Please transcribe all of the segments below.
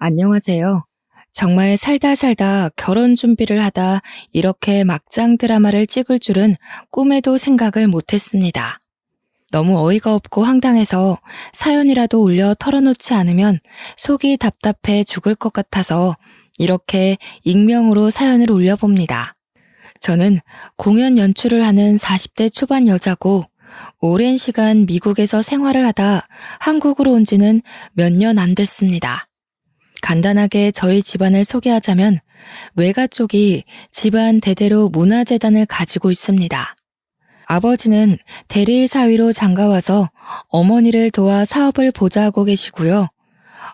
안녕하세요. 정말 살다 살다 결혼 준비를 하다 이렇게 막장 드라마를 찍을 줄은 꿈에도 생각을 못했습니다. 너무 어이가 없고 황당해서 사연이라도 올려 털어놓지 않으면 속이 답답해 죽을 것 같아서 이렇게 익명으로 사연을 올려봅니다. 저는 공연 연출을 하는 40대 초반 여자고 오랜 시간 미국에서 생활을 하다 한국으로 온 지는 몇 년 안 됐습니다. 간단하게 저희 집안을 소개하자면 외가 쪽이 집안 대대로 문화재단을 가지고 있습니다. 아버지는 대리일 사위로 장가와서 어머니를 도와 사업을 보좌하고 계시고요.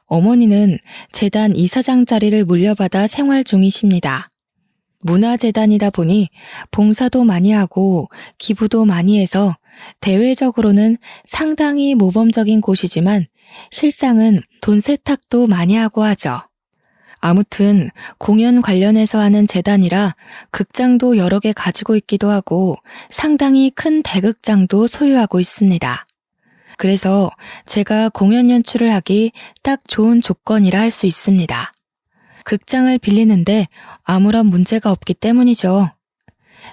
어머니는 재단 이사장 자리를 물려받아 생활 중이십니다. 문화재단이다 보니 봉사도 많이 하고 기부도 많이 해서 대외적으로는 상당히 모범적인 곳이지만 실상은 돈 세탁도 많이 하고 하죠. 아무튼 공연 관련해서 하는 재단이라 극장도 여러 개 가지고 있기도 하고 상당히 큰 대극장도 소유하고 있습니다. 그래서 제가 공연 연출을 하기 딱 좋은 조건이라 할 수 있습니다. 극장을 빌리는데 아무런 문제가 없기 때문이죠.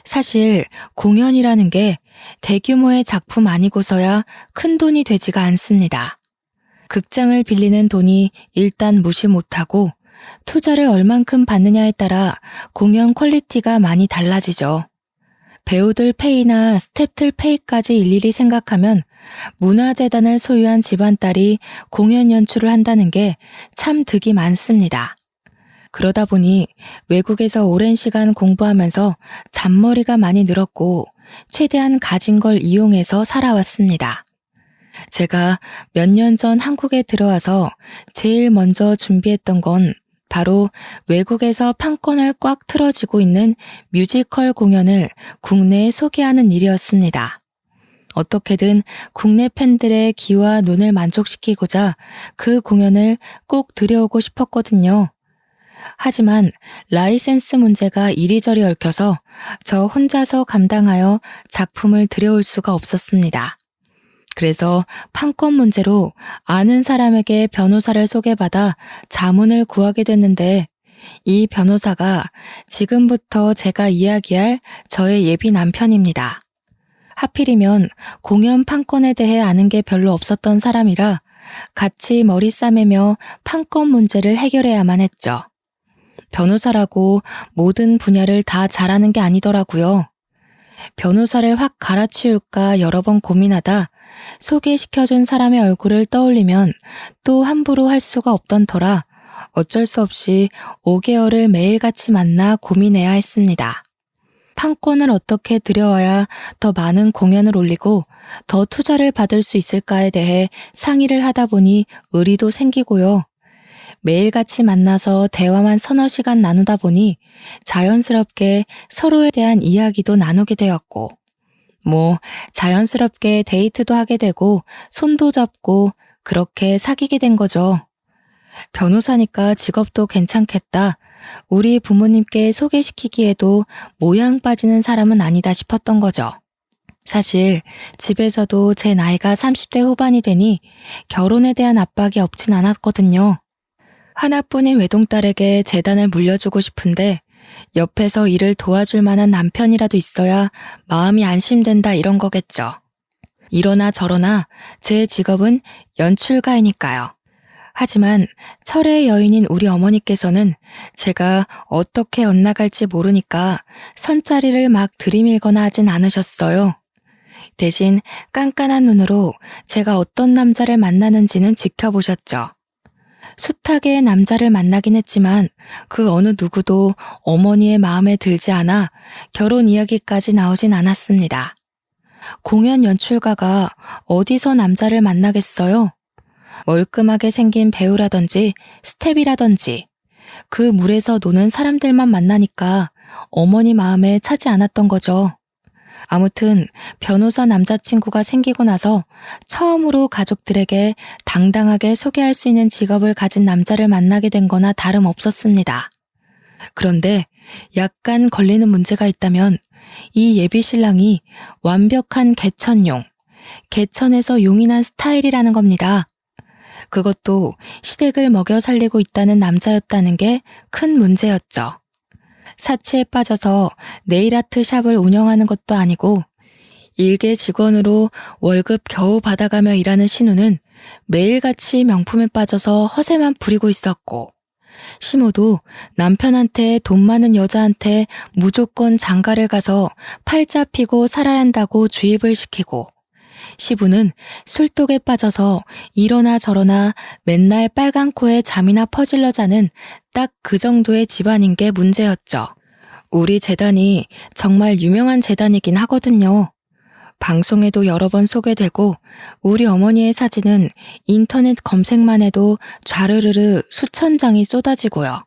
사실 공연이라는 게 대규모의 작품 아니고서야 큰 돈이 되지가 않습니다. 극장을 빌리는 돈이 일단 무시 못하고 투자를 얼만큼 받느냐에 따라 공연 퀄리티가 많이 달라지죠. 배우들 페이나 스태프들 페이까지 일일이 생각하면 문화재단을 소유한 집안딸이 공연 연출을 한다는 게 참 득이 많습니다. 그러다 보니 외국에서 오랜 시간 공부하면서 잔머리가 많이 늘었고 최대한 가진 걸 이용해서 살아왔습니다. 제가 몇 년 전 한국에 들어와서 제일 먼저 준비했던 건 바로 외국에서 판권을 꽉 틀어지고 있는 뮤지컬 공연을 국내에 소개하는 일이었습니다. 어떻게든 국내 팬들의 귀와 눈을 만족시키고자 그 공연을 꼭 들여오고 싶었거든요. 하지만 라이센스 문제가 이리저리 얽혀서 저 혼자서 감당하여 작품을 들여올 수가 없었습니다. 그래서 판권 문제로 아는 사람에게 변호사를 소개받아 자문을 구하게 됐는데 이 변호사가 지금부터 제가 이야기할 저의 예비 남편입니다. 하필이면 공연 판권에 대해 아는 게 별로 없었던 사람이라 같이 머리 싸매며 판권 문제를 해결해야만 했죠. 변호사라고 모든 분야를 다 잘하는 게 아니더라고요. 변호사를 확 갈아치울까 여러 번 고민하다 소개시켜준 사람의 얼굴을 떠올리면 또 함부로 할 수가 없던 터라 어쩔 수 없이 5개월을 매일같이 만나 고민해야 했습니다. 판권을 어떻게 들여와야 더 많은 공연을 올리고 더 투자를 받을 수 있을까에 대해 상의를 하다 보니 의리도 생기고요. 매일같이 만나서 대화만 서너 시간 나누다 보니 자연스럽게 서로에 대한 이야기도 나누게 되었고, 자연스럽게 데이트도 하게 되고 손도 잡고 그렇게 사귀게 된 거죠. 변호사니까 직업도 괜찮겠다. 우리 부모님께 소개시키기에도 모양 빠지는 사람은 아니다 싶었던 거죠. 사실 집에서도 제 나이가 30대 후반이 되니 결혼에 대한 압박이 없진 않았거든요. 하나뿐인 외동딸에게 재단을 물려주고 싶은데 옆에서 일을 도와줄 만한 남편이라도 있어야 마음이 안심된다 이런 거겠죠. 이러나 저러나 제 직업은 연출가이니까요. 하지만 철의 여인인 우리 어머니께서는 제가 어떻게 엇나갈지 모르니까 선자리를 막 들이밀거나 하진 않으셨어요. 대신 깐깐한 눈으로 제가 어떤 남자를 만나는지는 지켜보셨죠. 숱하게 남자를 만나긴 했지만 그 어느 누구도 어머니의 마음에 들지 않아 결혼 이야기까지 나오진 않았습니다. 공연 연출가가 어디서 남자를 만나겠어요? 멀끔하게 생긴 배우라든지 스텝이라든지 그 물에서 노는 사람들만 만나니까 어머니 마음에 차지 않았던 거죠. 아무튼 변호사 남자친구가 생기고 나서 처음으로 가족들에게 당당하게 소개할 수 있는 직업을 가진 남자를 만나게 된 거나 다름없었습니다. 그런데 약간 걸리는 문제가 있다면 이 예비 신랑이 완벽한 개천용, 개천에서 용이 난 스타일이라는 겁니다. 그것도 시댁을 먹여 살리고 있다는 남자였다는 게 큰 문제였죠. 사치에 빠져서 네일아트 샵을 운영하는 것도 아니고 일개 직원으로 월급 겨우 받아가며 일하는 신우는 매일같이 명품에 빠져서 허세만 부리고 있었고, 시모도 남편한테 돈 많은 여자한테 무조건 장가를 가서 팔자 피고 살아야 한다고 주입을 시키고, 시부는 술독에 빠져서 이러나 저러나 맨날 빨간 코에 잠이나 퍼질러 자는 딱 그 정도의 집안인 게 문제였죠. 우리 재단이 정말 유명한 재단이긴 하거든요. 방송에도 여러 번 소개되고 우리 어머니의 사진은 인터넷 검색만 해도 좌르르르 수천 장이 쏟아지고요.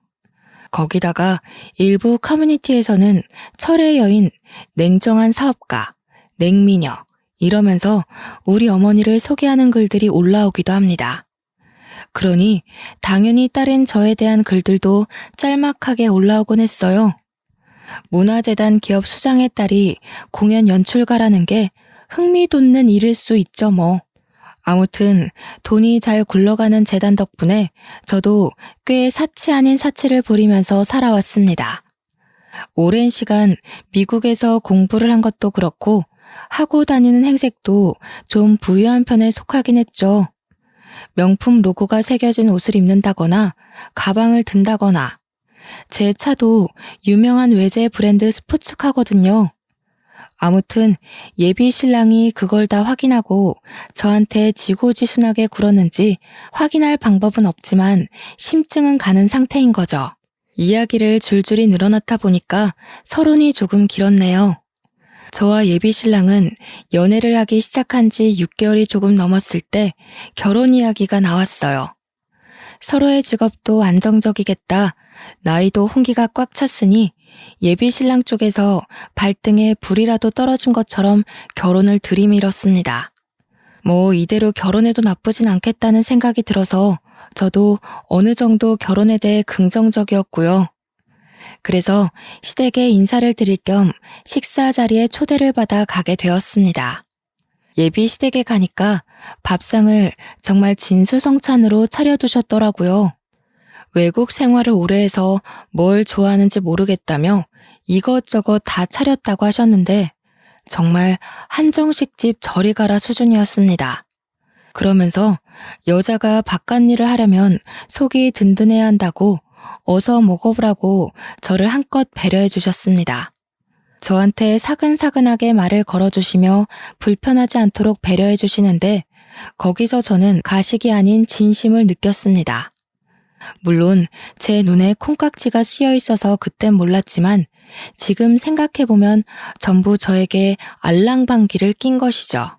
거기다가 일부 커뮤니티에서는 철의 여인, 냉정한 사업가, 냉미녀 이러면서 우리 어머니를 소개하는 글들이 올라오기도 합니다. 그러니 당연히 딸인 저에 대한 글들도 짤막하게 올라오곤 했어요. 문화재단 기업 수장의 딸이 공연 연출가라는 게 흥미 돋는 일일 수 있죠 뭐. 아무튼 돈이 잘 굴러가는 재단 덕분에 저도 꽤 사치 아닌 사치를 부리면서 살아왔습니다. 오랜 시간 미국에서 공부를 한 것도 그렇고 하고 다니는 행색도 좀 부유한 편에 속하긴 했죠. 명품 로고가 새겨진 옷을 입는다거나 가방을 든다거나 제 차도 유명한 외제 브랜드 스포츠카거든요. 아무튼 예비 신랑이 그걸 다 확인하고 저한테 지고지순하게 굴었는지 확인할 방법은 없지만 심증은 가는 상태인 거죠. 이야기를 줄줄이 늘어놓다 보니까 서론이 조금 길었네요. 저와 예비 신랑은 연애를 하기 시작한 지 6개월이 조금 넘었을 때 결혼 이야기가 나왔어요. 서로의 직업도 안정적이겠다. 나이도 홍기가 꽉 찼으니 예비 신랑 쪽에서 발등에 불이라도 떨어진 것처럼 결혼을 들이밀었습니다. 뭐 이대로 결혼해도 나쁘진 않겠다는 생각이 들어서 저도 어느 정도 결혼에 대해 긍정적이었고요. 그래서 시댁에 인사를 드릴 겸 식사 자리에 초대를 받아 가게 되었습니다. 예비 시댁에 가니까 밥상을 정말 진수성찬으로 차려두셨더라고요. 외국 생활을 오래 해서 뭘 좋아하는지 모르겠다며 이것저것 다 차렸다고 하셨는데 정말 한정식집 저리 가라 수준이었습니다. 그러면서 여자가 바깥일을 하려면 속이 든든해야 한다고 어서 먹어보라고 저를 한껏 배려해 주셨습니다. 저한테 사근사근하게 말을 걸어주시며 불편하지 않도록 배려해 주시는데 거기서 저는 가식이 아닌 진심을 느꼈습니다. 물론 제 눈에 콩깍지가 씌여 있어서 그땐 몰랐지만 지금 생각해보면 전부 저에게 알랑방귀를 낀 것이죠.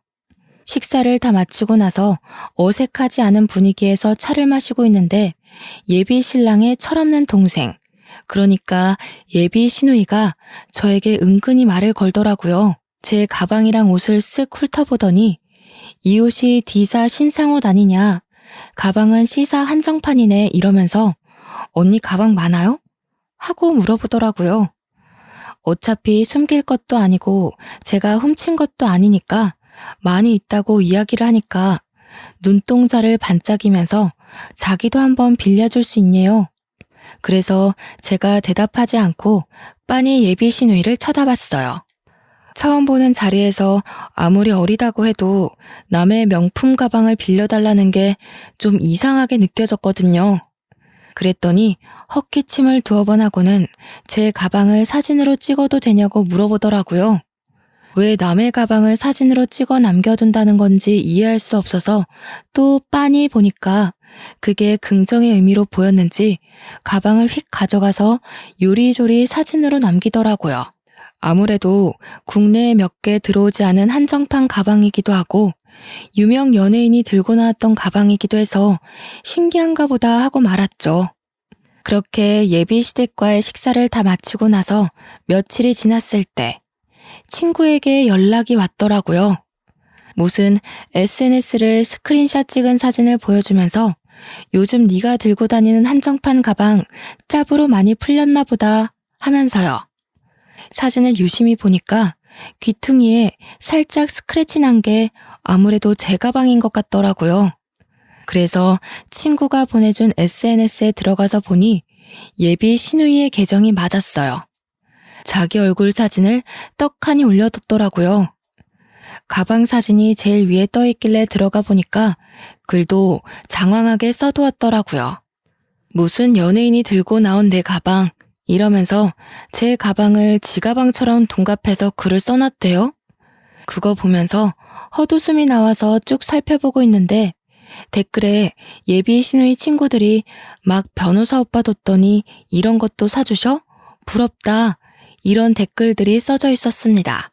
식사를 다 마치고 나서 어색하지 않은 분위기에서 차를 마시고 있는데 예비 신랑의 철없는 동생, 그러니까 예비 시누이가 저에게 은근히 말을 걸더라고요. 제 가방이랑 옷을 쓱 훑어보더니 이 옷이 D사 신상옷 아니냐, 가방은 C사 한정판이네 이러면서 언니 가방 많아요? 하고 물어보더라고요. 어차피 숨길 것도 아니고 제가 훔친 것도 아니니까 많이 있다고 이야기를 하니까 눈동자를 반짝이면서 자기도 한번 빌려줄 수 있네요. 그래서 제가 대답하지 않고 빤히 예비 시누이를 쳐다봤어요. 처음 보는 자리에서 아무리 어리다고 해도 남의 명품 가방을 빌려달라는 게 좀 이상하게 느껴졌거든요. 그랬더니 헛기침을 두어 번 하고는 제 가방을 사진으로 찍어도 되냐고 물어보더라고요. 왜 남의 가방을 사진으로 찍어 남겨둔다는 건지 이해할 수 없어서 또 빤히 보니까 그게 긍정의 의미로 보였는지 가방을 휙 가져가서 요리조리 사진으로 남기더라고요. 아무래도 국내에 몇 개 들어오지 않은 한정판 가방이기도 하고 유명 연예인이 들고 나왔던 가방이기도 해서 신기한가 보다 하고 말았죠. 그렇게 예비 시댁과의 식사를 다 마치고 나서 며칠이 지났을 때 친구에게 연락이 왔더라고요. 무슨 SNS를 스크린샷 찍은 사진을 보여주면서 요즘 네가 들고 다니는 한정판 가방 짭으로 많이 풀렸나 보다 하면서요. 사진을 유심히 보니까 귀퉁이에 살짝 스크래치 난 게 아무래도 제 가방인 것 같더라고요. 그래서 친구가 보내준 SNS에 들어가서 보니 예비 시누이의 계정이 맞았어요. 자기 얼굴 사진을 떡하니 올려뒀더라고요. 가방 사진이 제일 위에 떠있길래 들어가 보니까 글도 장황하게 써두었더라고요. 무슨 연예인이 들고 나온 내 가방 이러면서 제 가방을 지 가방처럼 둔갑해서 글을 써놨대요. 그거 보면서 헛웃음이 나와서 쭉 살펴보고 있는데 댓글에 예비 시누이 친구들이 막 변호사 오빠 뒀더니 이런 것도 사주셔? 부럽다. 이런 댓글들이 써져 있었습니다.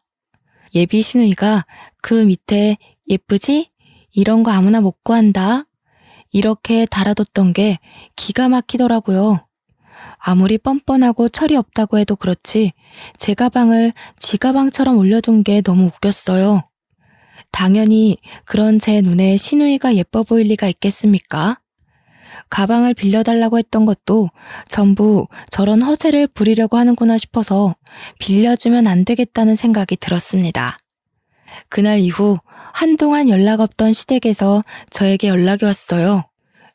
예비 시누이가 그 밑에 예쁘지? 이런 거 아무나 못 구한다. 이렇게 달아뒀던 게 기가 막히더라고요. 아무리 뻔뻔하고 철이 없다고 해도 그렇지 제 가방을 지 가방처럼 올려둔 게 너무 웃겼어요. 당연히 그런 제 눈에 시누이가 예뻐 보일 리가 있겠습니까? 가방을 빌려달라고 했던 것도 전부 저런 허세를 부리려고 하는구나 싶어서 빌려주면 안 되겠다는 생각이 들었습니다. 그날 이후 한동안 연락 없던 시댁에서 저에게 연락이 왔어요.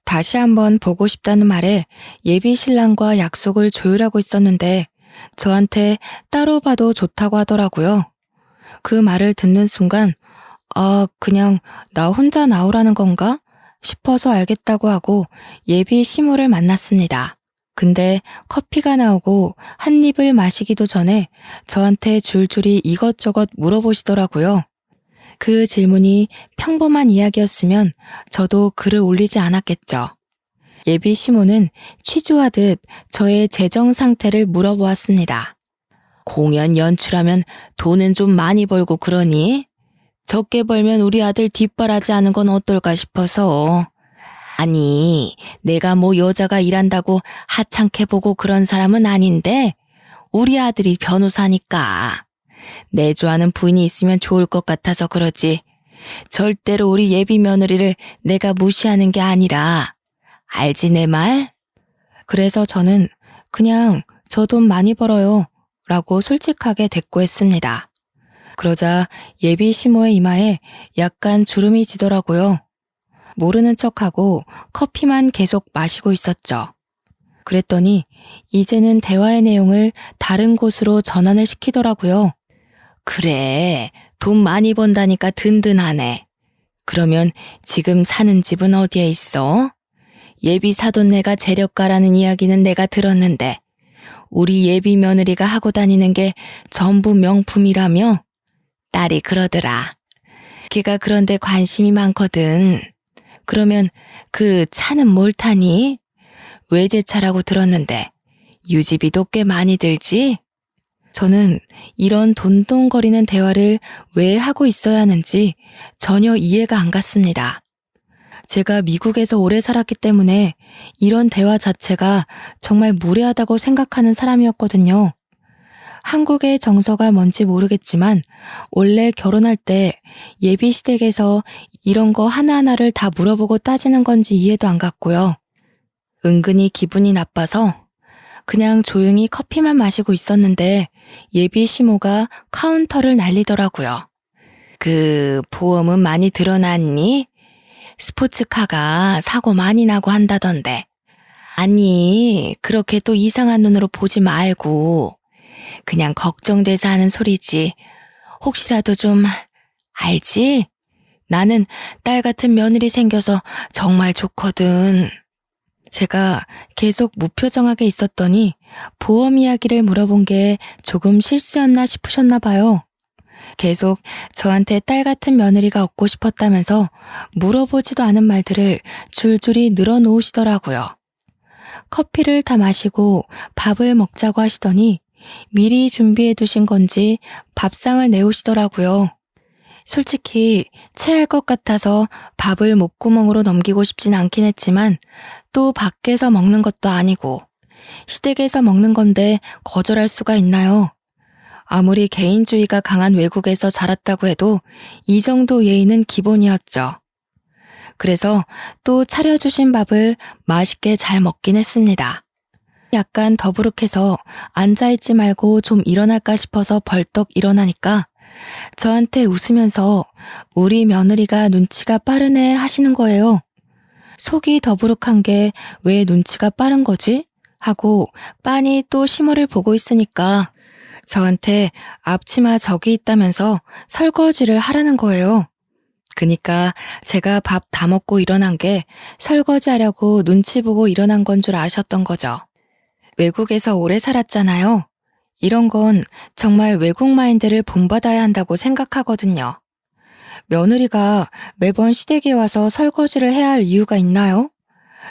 다시 한번 보고 싶다는 말에 예비 신랑과 약속을 조율하고 있었는데 저한테 따로 봐도 좋다고 하더라고요. 그 말을 듣는 순간 그냥 나 혼자 나오라는 건가? 싶어서 알겠다고 하고 예비 시모를 만났습니다. 근데 커피가 나오고 한 입을 마시기도 전에 저한테 줄줄이 이것저것 물어보시더라고요. 그 질문이 평범한 이야기였으면 저도 글을 올리지 않았겠죠. 예비 시모는 취조하듯 저의 재정 상태를 물어보았습니다. 공연 연출하면 돈은 좀 많이 벌고 그러니? 적게 벌면 우리 아들 뒷바라지 하는 건 어떨까 싶어서. 아니, 내가 뭐 여자가 일한다고 하찮게 보고 그런 사람은 아닌데 우리 아들이 변호사니까. 내 좋아하는 부인이 있으면 좋을 것 같아서 그러지. 절대로 우리 예비 며느리를 내가 무시하는 게 아니라. 알지 내 말? 그래서 저는 그냥 저 돈 많이 벌어요 라고 솔직하게 대꾸했습니다. 그러자 예비 시모의 이마에 약간 주름이 지더라고요. 모르는 척하고 커피만 계속 마시고 있었죠. 그랬더니 이제는 대화의 내용을 다른 곳으로 전환을 시키더라고요. 그래, 돈 많이 번다니까 든든하네. 그러면 지금 사는 집은 어디에 있어? 예비 사돈네가 재력가라는 이야기는 내가 들었는데 우리 예비 며느리가 하고 다니는 게 전부 명품이라며? 딸이 그러더라. 걔가 그런데 관심이 많거든. 그러면 그 차는 뭘 타니? 외제차라고 들었는데 유지비도 꽤 많이 들지? 저는 이런 돈돈거리는 대화를 왜 하고 있어야 하는지 전혀 이해가 안 갔습니다. 제가 미국에서 오래 살았기 때문에 이런 대화 자체가 정말 무례하다고 생각하는 사람이었거든요. 한국의 정서가 뭔지 모르겠지만 원래 결혼할 때 예비 시댁에서 이런 거 하나하나를 다 물어보고 따지는 건지 이해도 안 갔고요. 은근히 기분이 나빠서 그냥 조용히 커피만 마시고 있었는데 예비 시모가 카운터를 날리더라고요. 그 보험은 많이 들어놨니? 스포츠카가 사고 많이 나고 한다던데. 아니, 그렇게 또 이상한 눈으로 보지 말고 그냥 걱정돼서 하는 소리지. 혹시라도 좀 알지? 나는 딸 같은 며느리 생겨서 정말 좋거든. 제가 계속 무표정하게 있었더니 보험 이야기를 물어본 게 조금 실수였나 싶으셨나 봐요. 계속 저한테 딸 같은 며느리가 얻고 싶었다면서 물어보지도 않은 말들을 줄줄이 늘어놓으시더라고요. 커피를 다 마시고 밥을 먹자고 하시더니 미리 준비해 두신 건지 밥상을 내오시더라고요. 솔직히 체할 것 같아서 밥을 목구멍으로 넘기고 싶진 않긴 했지만 또 밖에서 먹는 것도 아니고 시댁에서 먹는 건데 거절할 수가 있나요? 아무리 개인주의가 강한 외국에서 자랐다고 해도 이 정도 예의는 기본이었죠. 그래서 또 차려주신 밥을 맛있게 잘 먹긴 했습니다. 약간 더부룩해서 앉아있지 말고 좀 일어날까 싶어서 벌떡 일어나니까 저한테 웃으면서 우리 며느리가 눈치가 빠르네 하시는 거예요. 속이 더부룩한 게 왜 눈치가 빠른 거지? 하고 빤히 또 시모를 보고 있으니까 저한테 앞치마 저기 있다면서 설거지를 하라는 거예요. 그니까 제가 밥 다 먹고 일어난 게 설거지하려고 눈치 보고 일어난 건 줄 아셨던 거죠. 외국에서 오래 살았잖아요. 이런 건 정말 외국 마인드를 본받아야 한다고 생각하거든요. 며느리가 매번 시댁에 와서 설거지를 해야 할 이유가 있나요?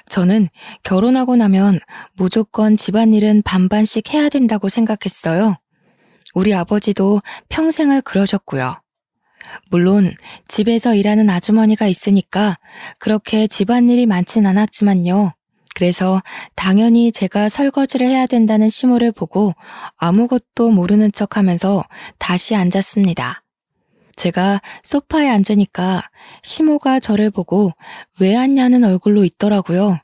저는 결혼하고 나면 무조건 집안일은 반반씩 해야 된다고 생각했어요. 우리 아버지도 평생을 그러셨고요. 물론 집에서 일하는 아주머니가 있으니까 그렇게 집안일이 많진 않았지만요. 그래서 당연히 제가 설거지를 해야 된다는 시모를 보고 아무것도 모르는 척하면서 다시 앉았습니다. 제가 소파에 앉으니까 시모가 저를 보고 왜 앉냐는 얼굴로 있더라고요.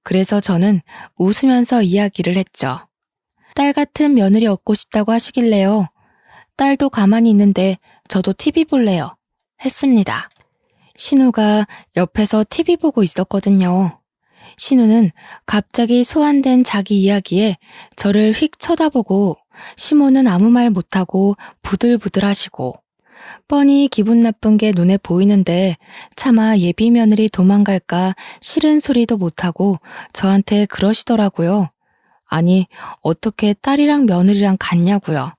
그래서 저는 웃으면서 이야기를 했죠. 딸 같은 며느리 얻고 싶다고 하시길래요. 딸도 가만히 있는데 저도 TV 볼래요. 했습니다. 신우가 옆에서 TV 보고 있었거든요. 신우는 갑자기 소환된 자기 이야기에 저를 휙 쳐다보고 시모는 아무 말 못하고 부들부들 하시고 뻔히 기분 나쁜 게 눈에 보이는데 차마 예비 며느리 도망갈까 싫은 소리도 못하고 저한테 그러시더라고요. 아니, 어떻게 딸이랑 며느리랑 같냐고요.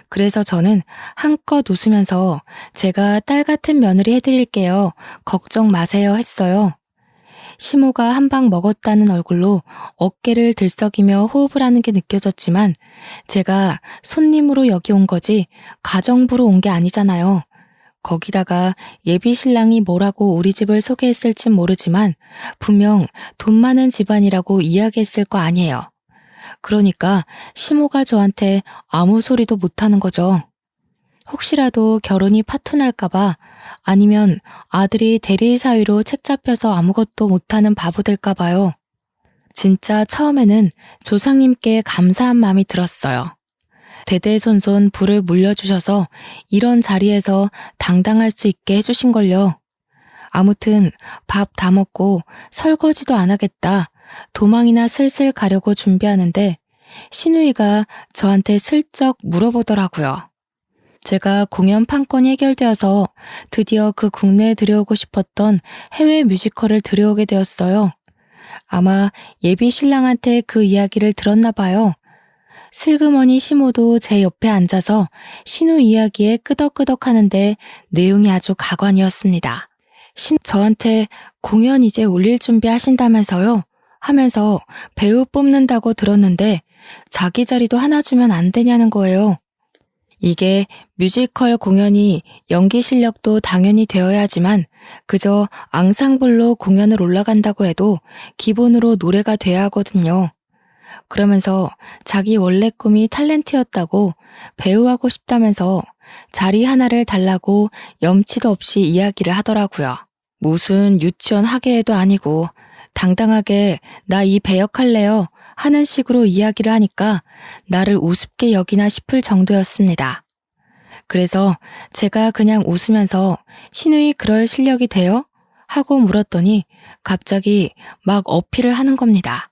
그래서 저는 한껏 웃으면서 제가 딸 같은 며느리 해드릴게요. 걱정 마세요 했어요. 시모가 한 방 먹었다는 얼굴로 어깨를 들썩이며 호흡을 하는 게 느껴졌지만 제가 손님으로 여기 온 거지 가정부로 온 게 아니잖아요. 거기다가 예비 신랑이 뭐라고 우리 집을 소개했을진 모르지만 분명 돈 많은 집안이라고 이야기했을 거 아니에요. 그러니까 시모가 저한테 아무 소리도 못하는 거죠. 혹시라도 결혼이 파토날까봐 아니면 아들이 대릴 사위로 책 잡혀서 아무것도 못하는 바보 될까봐요. 진짜 처음에는 조상님께 감사한 마음이 들었어요. 대대손손 부를 물려주셔서 이런 자리에서 당당할 수 있게 해주신걸요. 아무튼 밥 다 먹고 설거지도 안 하겠다. 도망이나 슬슬 가려고 준비하는데 신우이가 저한테 슬쩍 물어보더라고요. 제가 공연 판권이 해결되어서 드디어 그 국내에 들여오고 싶었던 해외 뮤지컬을 들여오게 되었어요. 아마 예비 신랑한테 그 이야기를 들었나 봐요. 슬그머니 시모도 제 옆에 앉아서 신우 이야기에 끄덕끄덕 하는데 내용이 아주 가관이었습니다. 저한테 공연 이제 올릴 준비 하신다면서요? 하면서 배우 뽑는다고 들었는데 자기 자리도 하나 주면 안 되냐는 거예요. 이게 뮤지컬 공연이 연기 실력도 당연히 되어야 하지만 그저 앙상블로 공연을 올라간다고 해도 기본으로 노래가 돼야 하거든요. 그러면서 자기 원래 꿈이 탤런트였다고 배우하고 싶다면서 자리 하나를 달라고 염치도 없이 이야기를 하더라고요. 무슨 유치원 학예회도 아니고 당당하게 나 이 배역할래요 하는 식으로 이야기를 하니까 나를 우습게 여기나 싶을 정도였습니다. 그래서 제가 그냥 웃으면서 신우이 그럴 실력이 돼요? 하고 물었더니 갑자기 막 어필을 하는 겁니다.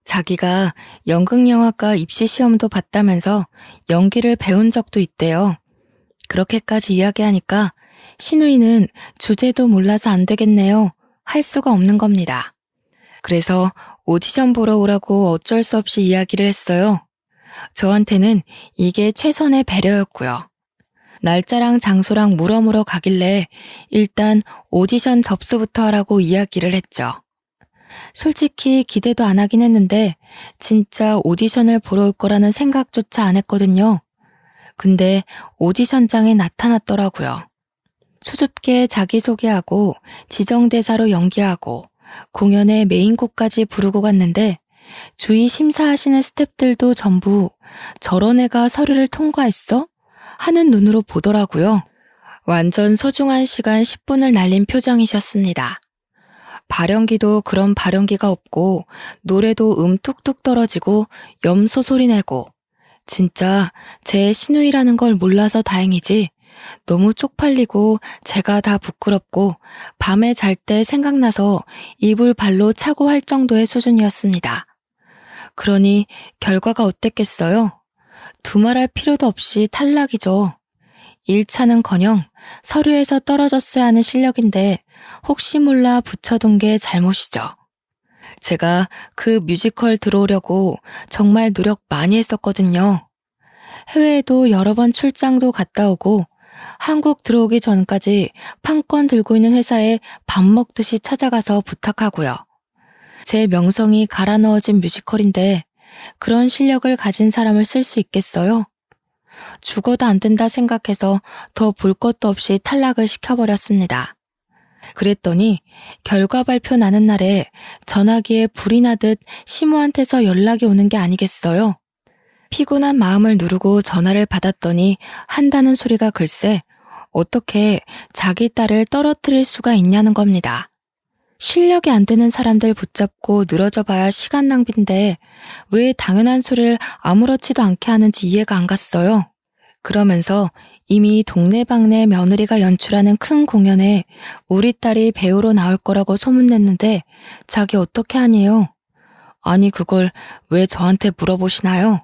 자기가 연극영화과 입시시험도 봤다면서 연기를 배운 적도 있대요. 그렇게까지 이야기하니까 신우이는 주제도 몰라서 안 되겠네요. 할 수가 없는 겁니다. 그래서 오디션 보러 오라고 어쩔 수 없이 이야기를 했어요. 저한테는 이게 최선의 배려였고요. 날짜랑 장소랑 물어물어 가길래 일단 오디션 접수부터 하라고 이야기를 했죠. 솔직히 기대도 안 하긴 했는데 진짜 오디션을 보러 올 거라는 생각조차 안 했거든요. 근데 오디션장에 나타났더라고요. 수줍게 자기소개하고 지정대사로 연기하고 공연의 메인곡까지 부르고 갔는데 주위 심사하시는 스태프들도 전부 저런 애가 서류를 통과했어? 하는 눈으로 보더라고요. 완전 소중한 시간 10분을 날린 표정이셨습니다. 발연기도 그런 발연기가 없고 노래도 툭툭 떨어지고 염소 소리 내고 진짜 제 신우이라는 걸 몰라서 다행이지 너무 쪽팔리고 제가 다 부끄럽고 밤에 잘 때 생각나서 이불 발로 차고 할 정도의 수준이었습니다. 그러니 결과가 어땠겠어요? 두말할 필요도 없이 탈락이죠. 1차는커녕 서류에서 떨어졌어야 하는 실력인데 혹시 몰라 붙여둔 게 잘못이죠. 제가 그 뮤지컬 들어오려고 정말 노력 많이 했었거든요. 해외에도 여러 번 출장도 갔다 오고 한국 들어오기 전까지 판권 들고 있는 회사에 밥 먹듯이 찾아가서 부탁하고요. 제 명성이 갈아 넣어진 뮤지컬인데 그런 실력을 가진 사람을 쓸 수 있겠어요? 죽어도 안 된다 생각해서 더 볼 것도 없이 탈락을 시켜버렸습니다. 그랬더니 결과 발표 나는 날에 전화기에 불이 나듯 시모한테서 연락이 오는 게 아니겠어요? 피곤한 마음을 누르고 전화를 받았더니 한다는 소리가 글쎄 어떻게 자기 딸을 떨어뜨릴 수가 있냐는 겁니다. 실력이 안 되는 사람들 붙잡고 늘어져 봐야 시간 낭비인데 왜 당연한 소리를 아무렇지도 않게 하는지 이해가 안 갔어요. 그러면서 이미 동네방네 며느리가 연출하는 큰 공연에 우리 딸이 배우로 나올 거라고 소문냈는데 자기 어떻게 하니요? 아니 그걸 왜 저한테 물어보시나요?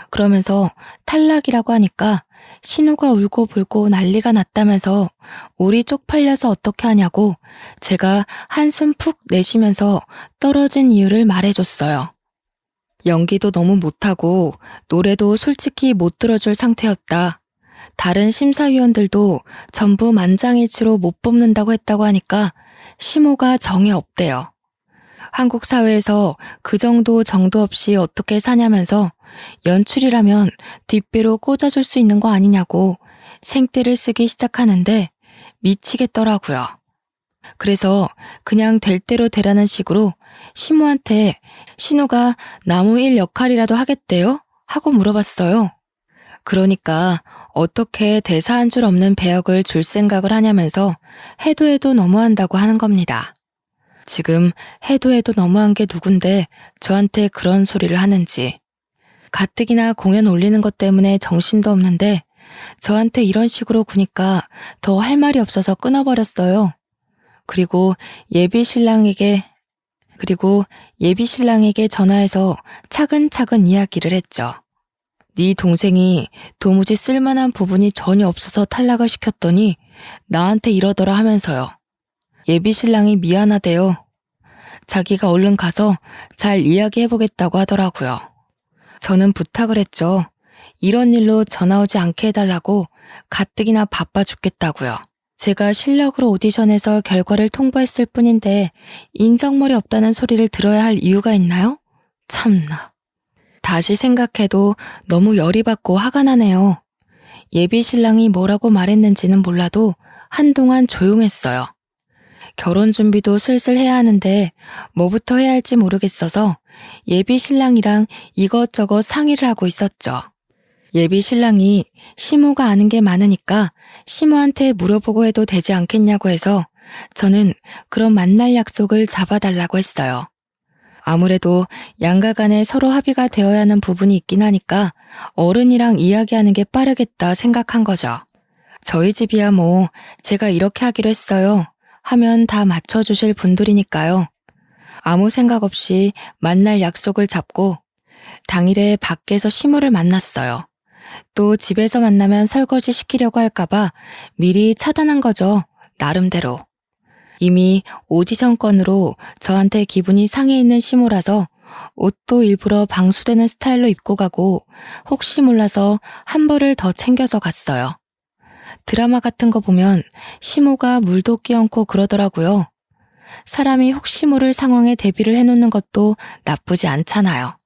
그러면서 탈락이라고 하니까 신우가 울고불고 난리가 났다면서 우리 쪽팔려서 어떻게 하냐고 제가 한숨 푹 내쉬면서 떨어진 이유를 말해줬어요. 연기도 너무 못하고 노래도 솔직히 못 들어줄 상태였다. 다른 심사위원들도 전부 만장일치로 못 뽑는다고 했다고 하니까 시모가 정이 없대요. 한국 사회에서 그 정도 정도 없이 어떻게 사냐면서 연출이라면 뒷배로 꽂아줄 수 있는 거 아니냐고 생떼를 쓰기 시작하는데 미치겠더라고요. 그래서 그냥 될 대로 되라는 식으로 시모한테 신우가 나무 일 역할이라도 하겠대요? 하고 물어봤어요. 그러니까 어떻게 대사 한 줄 없는 배역을 줄 생각을 하냐면서 해도 해도 너무한다고 하는 겁니다. 지금 해도 해도 너무한 게 누군데 저한테 그런 소리를 하는지. 가뜩이나 공연 올리는 것 때문에 정신도 없는데 저한테 이런 식으로 구니까 더 할 말이 없어서 끊어버렸어요. 그리고 예비 신랑에게 전화해서 차근차근 이야기를 했죠. 네 동생이 도무지 쓸만한 부분이 전혀 없어서 탈락을 시켰더니 나한테 이러더라 하면서요. 예비 신랑이 미안하대요. 자기가 얼른 가서 잘 이야기해보겠다고 하더라고요. 저는 부탁을 했죠. 이런 일로 전화 오지 않게 해달라고 가뜩이나 바빠 죽겠다고요. 제가 실력으로 오디션에서 결과를 통보했을 뿐인데 인정머리 없다는 소리를 들어야 할 이유가 있나요? 참나. 다시 생각해도 너무 열이 받고 화가 나네요. 예비 신랑이 뭐라고 말했는지는 몰라도 한동안 조용했어요. 결혼 준비도 슬슬 해야 하는데 뭐부터 해야 할지 모르겠어서 예비 신랑이랑 이것저것 상의를 하고 있었죠. 예비 신랑이 시모가 아는 게 많으니까 시모한테 물어보고 해도 되지 않겠냐고 해서 저는 그런 만날 약속을 잡아달라고 했어요. 아무래도 양가 간에 서로 합의가 되어야 하는 부분이 있긴 하니까 어른이랑 이야기하는 게 빠르겠다 생각한 거죠. 저희 집이야 뭐 제가 이렇게 하기로 했어요 하면 다 맞춰주실 분들이니까요. 아무 생각 없이 만날 약속을 잡고 당일에 밖에서 시모를 만났어요. 또 집에서 만나면 설거지 시키려고 할까봐 미리 차단한 거죠. 나름대로. 이미 오디션 건으로 저한테 기분이 상해 있는 시모라서 옷도 일부러 방수되는 스타일로 입고 가고 혹시 몰라서 한 벌을 더 챙겨서 갔어요. 드라마 같은 거 보면 시모가 물도 끼얹고 그러더라고요. 사람이 혹시 모를 상황에 대비를 해놓는 것도 나쁘지 않잖아요.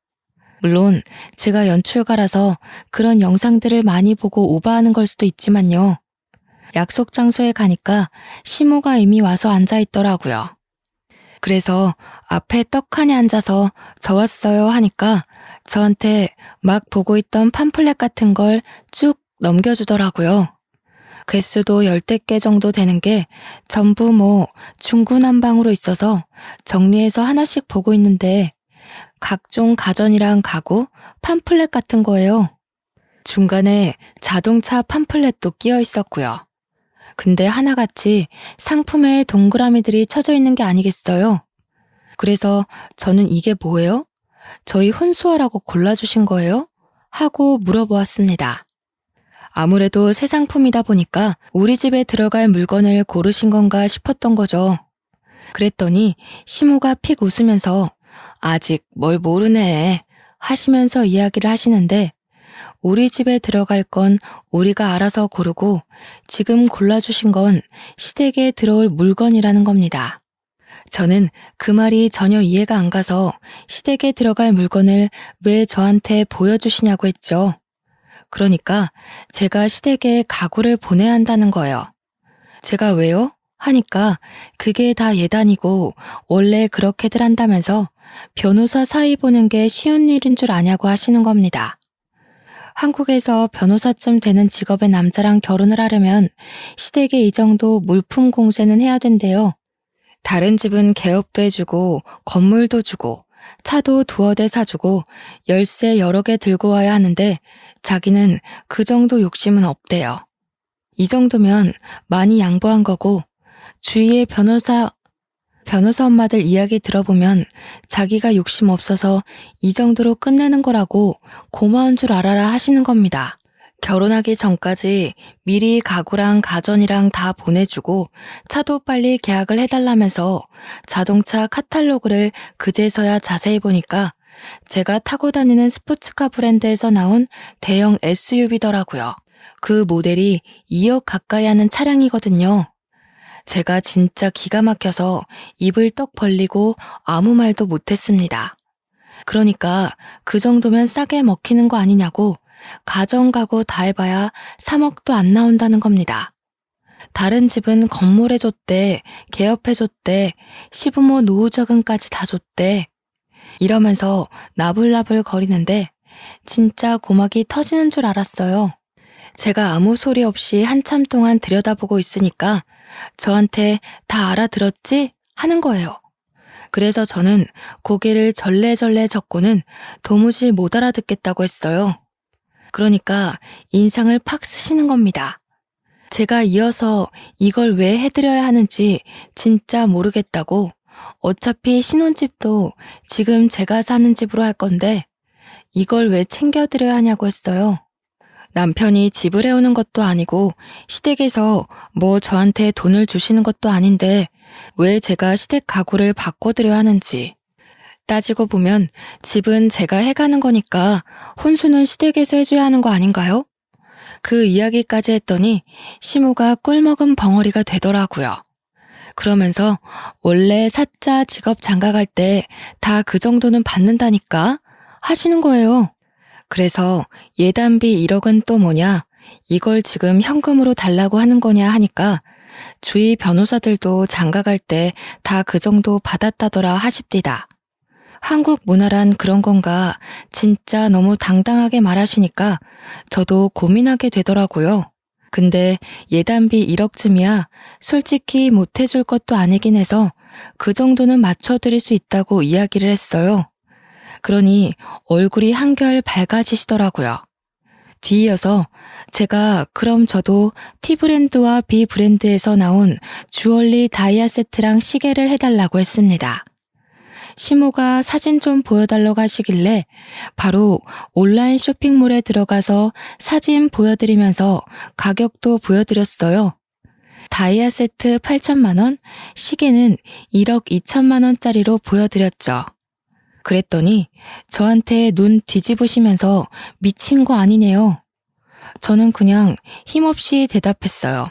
물론 제가 연출가라서 그런 영상들을 많이 보고 오버하는 걸 수도 있지만요. 약속 장소에 가니까 시모가 이미 와서 앉아있더라고요. 그래서 앞에 떡하니 앉아서 저 왔어요 하니까 저한테 막 보고 있던 팜플렛 같은 걸 쭉 넘겨주더라고요. 개수도 10대 개 정도 되는 게 전부 중구난방으로 있어서 정리해서 하나씩 보고 있는데 각종 가전이랑 가구, 팜플렛 같은 거예요. 중간에 자동차 팜플렛도 끼어 있었고요. 근데 하나같이 상품에 동그라미들이 쳐져 있는 게 아니겠어요? 그래서 저는 이게 뭐예요? 저희 혼수하라고 골라주신 거예요? 하고 물어보았습니다. 아무래도 새 상품이다 보니까 우리 집에 들어갈 물건을 고르신 건가 싶었던 거죠. 그랬더니 시모가 픽 웃으면서 아직 뭘 모르네 하시면서 이야기를 하시는데 우리 집에 들어갈 건 우리가 알아서 고르고 지금 골라주신 건 시댁에 들어올 물건이라는 겁니다. 저는 그 말이 전혀 이해가 안 가서 시댁에 들어갈 물건을 왜 저한테 보여주시냐고 했죠. 그러니까 제가 시댁에 가구를 보내야 한다는 거예요. 제가 왜요? 하니까 그게 다 예단이고 원래 그렇게들 한다면서 변호사 사위 보는 게 쉬운 일인 줄 아냐고 하시는 겁니다. 한국에서 변호사쯤 되는 직업의 남자랑 결혼을 하려면 시댁에 이 정도 물품 공세는 해야 된대요. 다른 집은 개업도 해주고 건물도 주고 차도 두어 대 사주고 열쇠 여러 개 들고 와야 하는데 자기는 그 정도 욕심은 없대요. 이 정도면 많이 양보한 거고 주위의 변호사 엄마들 이야기 들어보면 자기가 욕심 없어서 이 정도로 끝내는 거라고 고마운 줄 알아라 하시는 겁니다. 결혼하기 전까지 미리 가구랑 가전이랑 다 보내주고 차도 빨리 계약을 해달라면서 자동차 카탈로그를 그제서야 자세히 보니까 제가 타고 다니는 스포츠카 브랜드에서 나온 대형 SUV더라고요. 그 모델이 2억 가까이 하는 차량이거든요. 제가 진짜 기가 막혀서 입을 떡 벌리고 아무 말도 못했습니다. 그러니까 그 정도면 싸게 먹히는 거 아니냐고 가정 가구 다 해봐야 3억도 안 나온다는 겁니다. 다른 집은 건물해줬대, 개업해줬대, 시부모 노후저금까지 다 줬대. 이러면서 나불나불 거리는데 진짜 고막이 터지는 줄 알았어요. 제가 아무 소리 없이 한참 동안 들여다보고 있으니까 저한테 다 알아들었지? 하는 거예요. 그래서 저는 고개를 절레절레 젓고는 도무지 못 알아듣겠다고 했어요. 그러니까 인상을 팍 쓰시는 겁니다. 제가 이어서 이걸 왜 해드려야 하는지 진짜 모르겠다고 어차피 신혼집도 지금 제가 사는 집으로 할 건데 이걸 왜 챙겨드려야 하냐고 했어요. 남편이 집을 해오는 것도 아니고 시댁에서 뭐 저한테 돈을 주시는 것도 아닌데 왜 제가 시댁 가구를 바꿔드려야 하는지. 따지고 보면 집은 제가 해가는 거니까 혼수는 시댁에서 해줘야 하는 거 아닌가요? 그 이야기까지 했더니 시모가 꿀먹은 벙어리가 되더라고요. 그러면서 원래 사자 직업 장가갈 때 다 그 정도는 받는다니까 하시는 거예요. 그래서 예단비 1억은 또 뭐냐? 이걸 지금 현금으로 달라고 하는 거냐 하니까 주위 변호사들도 장가갈 때 다 그 정도 받았다더라 하십디다. 한국 문화란 그런 건가 진짜 너무 당당하게 말하시니까 저도 고민하게 되더라고요. 근데 예단비 1억쯤이야 솔직히 못해줄 것도 아니긴 해서 그 정도는 맞춰드릴 수 있다고 이야기를 했어요. 그러니 얼굴이 한결 밝아지시더라고요. 뒤이어서 제가 그럼 저도 T브랜드와 B브랜드에서 나온 주얼리 다이아 세트랑 시계를 해달라고 했습니다. 시모가 사진 좀 보여달라고 하시길래 바로 온라인 쇼핑몰에 들어가서 사진 보여드리면서 가격도 보여드렸어요. 다이아 세트 8천만 원, 시계는 1억 2천만 원짜리로 보여드렸죠. 그랬더니 저한테 눈 뒤집으시면서 미친 거 아니네요. 저는 그냥 힘없이 대답했어요.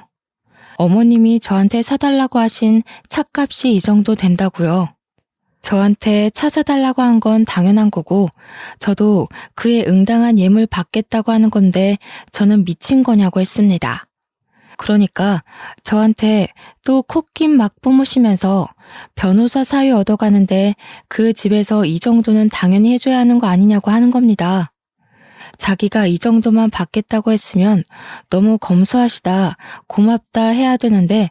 어머님이 저한테 사달라고 하신 차값이 이 정도 된다고요. 저한테 차 사달라고 한 건 당연한 거고 저도 그에 응당한 예물 받겠다고 하는 건데 저는 미친 거냐고 했습니다. 그러니까 저한테 또 콧김 막 뿜으시면서 변호사 사위 얻어가는데 그 집에서 이 정도는 당연히 해줘야 하는 거 아니냐고 하는 겁니다. 자기가 이 정도만 받겠다고 했으면 너무 검소하시다, 고맙다 해야 되는데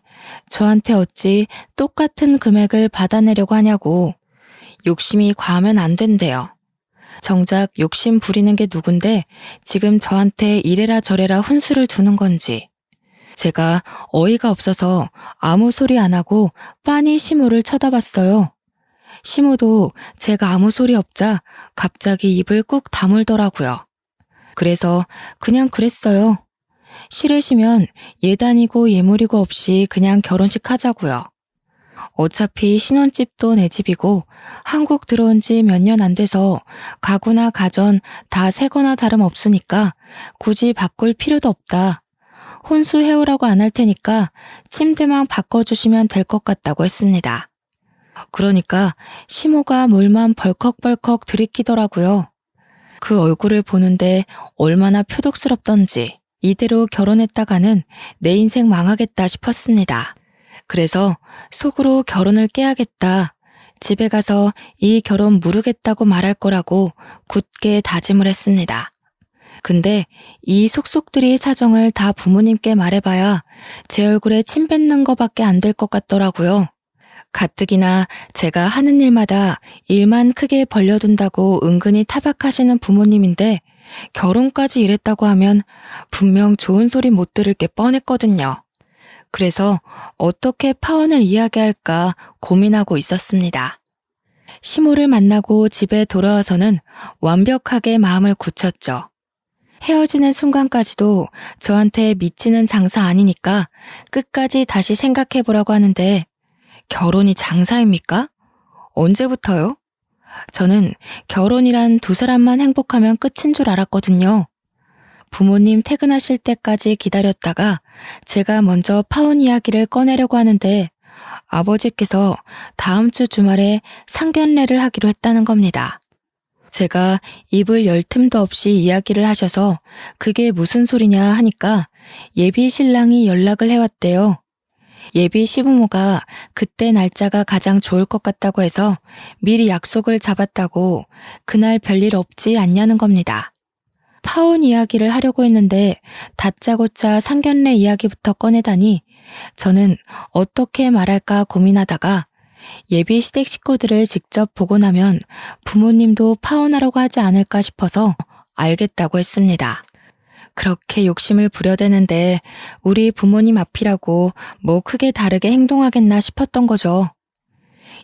저한테 어찌 똑같은 금액을 받아내려고 하냐고. 욕심이 과하면 안 된대요. 정작 욕심 부리는 게 누군데 지금 저한테 이래라 저래라 훈수를 두는 건지. 제가 어이가 없어서 아무 소리 안 하고 빤히 시모를 쳐다봤어요. 시모도 제가 아무 소리 없자 갑자기 입을 꾹 다물더라고요. 그래서 그냥 그랬어요. 싫으시면 예단이고 예물이고 없이 그냥 결혼식 하자고요. 어차피 신혼집도 내 집이고 한국 들어온 지 몇 년 안 돼서 가구나 가전 다 새거나 다름없으니까 굳이 바꿀 필요도 없다. 혼수 해오라고 안 할 테니까 침대만 바꿔주시면 될 것 같다고 했습니다. 그러니까 시모가 물만 벌컥벌컥 들이키더라고요. 그 얼굴을 보는데 얼마나 표독스럽던지 이대로 결혼했다가는 내 인생 망하겠다 싶었습니다. 그래서 속으로 결혼을 깨야겠다. 집에 가서 이 결혼 무르겠다고 말할 거라고 굳게 다짐을 했습니다. 근데 이 속속들이 사정을 다 부모님께 말해봐야 제 얼굴에 침 뱉는 거밖에 안 될 것 같더라고요. 가뜩이나 제가 하는 일마다 일만 크게 벌려둔다고 은근히 타박하시는 부모님인데 결혼까지 이랬다고 하면 분명 좋은 소리 못 들을 게 뻔했거든요. 그래서 어떻게 파혼을 이야기할까 고민하고 있었습니다. 시모를 만나고 집에 돌아와서는 완벽하게 마음을 굳혔죠. 헤어지는 순간까지도 저한테 미치는 장사 아니니까 끝까지 다시 생각해보라고 하는데 결혼이 장사입니까? 언제부터요? 저는 결혼이란 두 사람만 행복하면 끝인 줄 알았거든요. 부모님 퇴근하실 때까지 기다렸다가 제가 먼저 파혼 이야기를 꺼내려고 하는데 아버지께서 다음 주 주말에 상견례를 하기로 했다는 겁니다. 제가 입을 열 틈도 없이 이야기를 하셔서 그게 무슨 소리냐 하니까 예비 신랑이 연락을 해왔대요. 예비 시부모가 그때 날짜가 가장 좋을 것 같다고 해서 미리 약속을 잡았다고 그날 별일 없지 않냐는 겁니다. 파혼 이야기를 하려고 했는데 다짜고짜 상견례 이야기부터 꺼내다니 저는 어떻게 말할까 고민하다가 예비 시댁 식구들을 직접 보고 나면 부모님도 파혼하려고 하지 않을까 싶어서 알겠다고 했습니다. 그렇게 욕심을 부려대는데 우리 부모님 앞이라고 뭐 크게 다르게 행동하겠나 싶었던 거죠.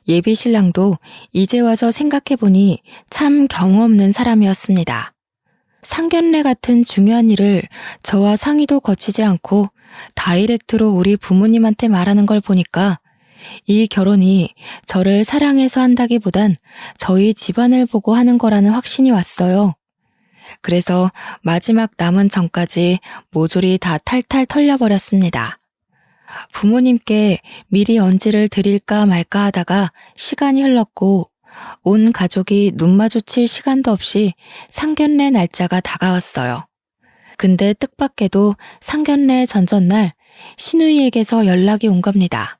예비 신랑도 이제 와서 생각해보니 참 경우 없는 사람이었습니다. 상견례 같은 중요한 일을 저와 상의도 거치지 않고 다이렉트로 우리 부모님한테 말하는 걸 보니까 이 결혼이 저를 사랑해서 한다기보단 저희 집안을 보고 하는 거라는 확신이 왔어요. 그래서 마지막 남은 전까지 모조리 다 탈탈 털려버렸습니다. 부모님께 미리 언지를 드릴까 말까 하다가 시간이 흘렀고 온 가족이 눈 마주칠 시간도 없이 상견례 날짜가 다가왔어요. 근데 뜻밖에도 상견례 전전날 시누이에게서 연락이 온 겁니다.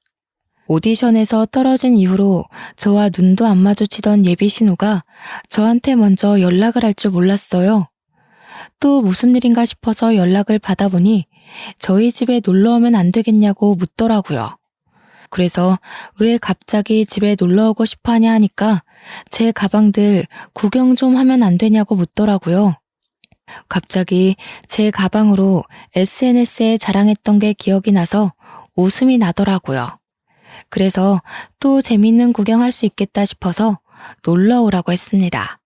오디션에서 떨어진 이후로 저와 눈도 안 마주치던 예비 신우가 저한테 먼저 연락을 할 줄 몰랐어요. 또 무슨 일인가 싶어서 연락을 받아보니 저희 집에 놀러 오면 안 되겠냐고 묻더라고요. 그래서 왜 갑자기 집에 놀러 오고 싶어 하냐 하니까 제 가방들 구경 좀 하면 안 되냐고 묻더라고요. 갑자기 제 가방으로 SNS에 자랑했던 게 기억이 나서 웃음이 나더라고요. 그래서 또 재밌는 구경할 수 있겠다 싶어서 놀러 오라고 했습니다.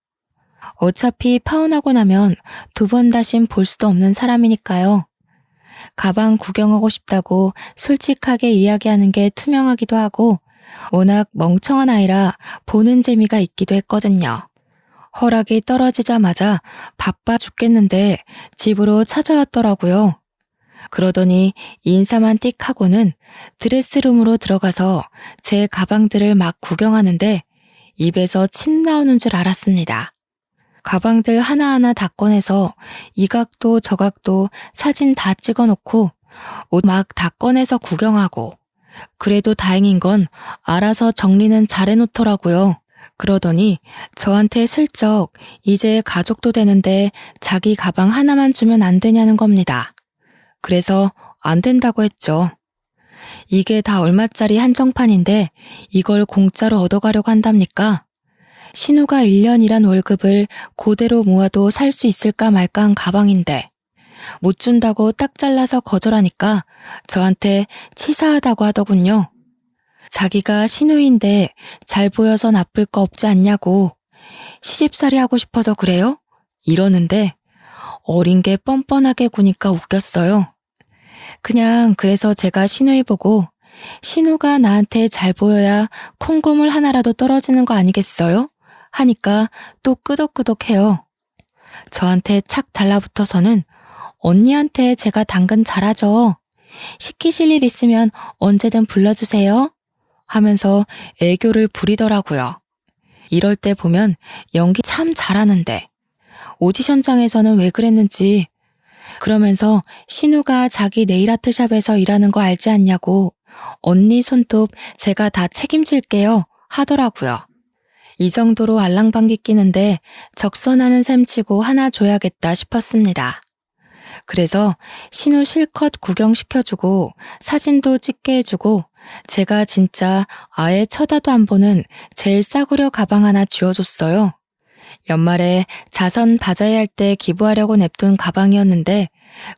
어차피 파혼하고 나면 두 번 다신 볼 수도 없는 사람이니까요. 가방 구경하고 싶다고 솔직하게 이야기하는 게 투명하기도 하고 워낙 멍청한 아이라 보는 재미가 있기도 했거든요. 허락이 떨어지자마자 바빠 죽겠는데 집으로 찾아왔더라고요. 그러더니 인사만 띡 하고는 드레스룸으로 들어가서 제 가방들을 막 구경하는데 입에서 침 나오는 줄 알았습니다. 가방들 하나하나 다 꺼내서 이 각도 저 각도 사진 다 찍어놓고 옷 막 다 꺼내서 구경하고 그래도 다행인 건 알아서 정리는 잘 해놓더라고요. 그러더니 저한테 슬쩍 이제 가족도 되는데 자기 가방 하나만 주면 안 되냐는 겁니다. 그래서 안 된다고 했죠. 이게 다 얼마짜리 한정판인데 이걸 공짜로 얻어가려고 한답니까? 신우가 1년 일한 월급을 그대로 모아도 살 수 있을까 말까 한 가방인데 못 준다고 딱 잘라서 거절하니까 저한테 치사하다고 하더군요. 자기가 신우인데 잘 보여서 나쁠 거 없지 않냐고, 시집살이 하고 싶어서 그래요? 이러는데 어린 게 뻔뻔하게 구니까 웃겼어요. 그냥 그래서 제가 신우이 보고 신우가 나한테 잘 보여야 콩고물 하나라도 떨어지는 거 아니겠어요? 하니까 또 끄덕끄덕해요. 저한테 착 달라붙어서는 언니한테 제가 당근 잘하죠. 시키실 일 있으면 언제든 불러주세요. 하면서 애교를 부리더라고요. 이럴 때 보면 연기 참 잘하는데 오디션장에서는 왜 그랬는지, 그러면서 신우가 자기 네일아트샵에서 일하는 거 알지 않냐고 언니 손톱 제가 다 책임질게요 하더라고요. 이 정도로 알랑방귀 끼는데 적선하는 셈 치고 하나 줘야겠다 싶었습니다. 그래서 신우 실컷 구경시켜주고 사진도 찍게 해주고 제가 진짜 아예 쳐다도 안 보는 제일 싸구려 가방 하나 쥐어줬어요. 연말에 자선 바자회 할 때 기부하려고 냅둔 가방이었는데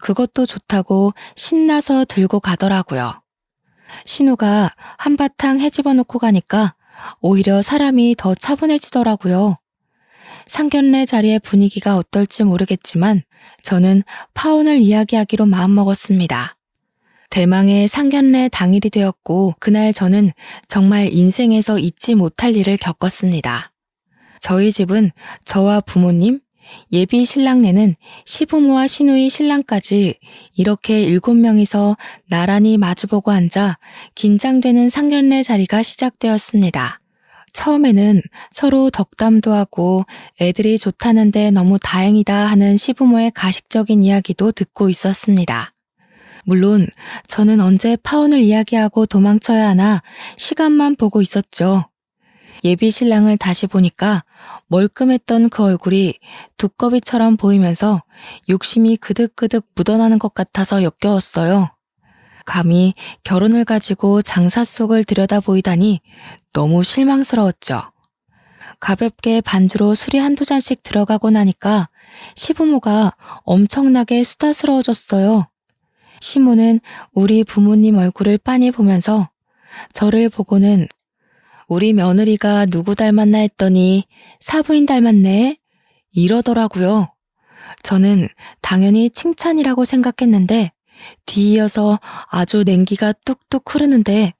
그것도 좋다고 신나서 들고 가더라고요. 신우가 한바탕 헤집어 놓고 가니까 오히려 사람이 더 차분해지더라고요. 상견례 자리의 분위기가 어떨지 모르겠지만 저는 파혼을 이야기하기로 마음먹었습니다. 대망의 상견례 당일이 되었고 그날 저는 정말 인생에서 잊지 못할 일을 겪었습니다. 저희 집은 저와 부모님, 예비 신랑네는 시부모와 시누이 신랑까지 이렇게 7명이서 나란히 마주보고 앉아 긴장되는 상견례 자리가 시작되었습니다. 처음에는 서로 덕담도 하고 애들이 좋다는데 너무 다행이다 하는 시부모의 가식적인 이야기도 듣고 있었습니다. 물론 저는 언제 파혼을 이야기하고 도망쳐야 하나 시간만 보고 있었죠. 예비 신랑을 다시 보니까 멀끔했던 그 얼굴이 두꺼비처럼 보이면서 욕심이 그득그득 묻어나는 것 같아서 역겨웠어요. 감히 결혼을 가지고 장사 속을 들여다보이다니 너무 실망스러웠죠. 가볍게 반주로 술이 한두 잔씩 들어가고 나니까 시부모가 엄청나게 수다스러워졌어요. 시모는 우리 부모님 얼굴을 빤히 보면서 저를 보고는 우리 며느리가 누구 닮았나 했더니 사부인 닮았네 이러더라고요. 저는 당연히 칭찬이라고 생각했는데 뒤이어서 아주 냉기가 뚝뚝 흐르는데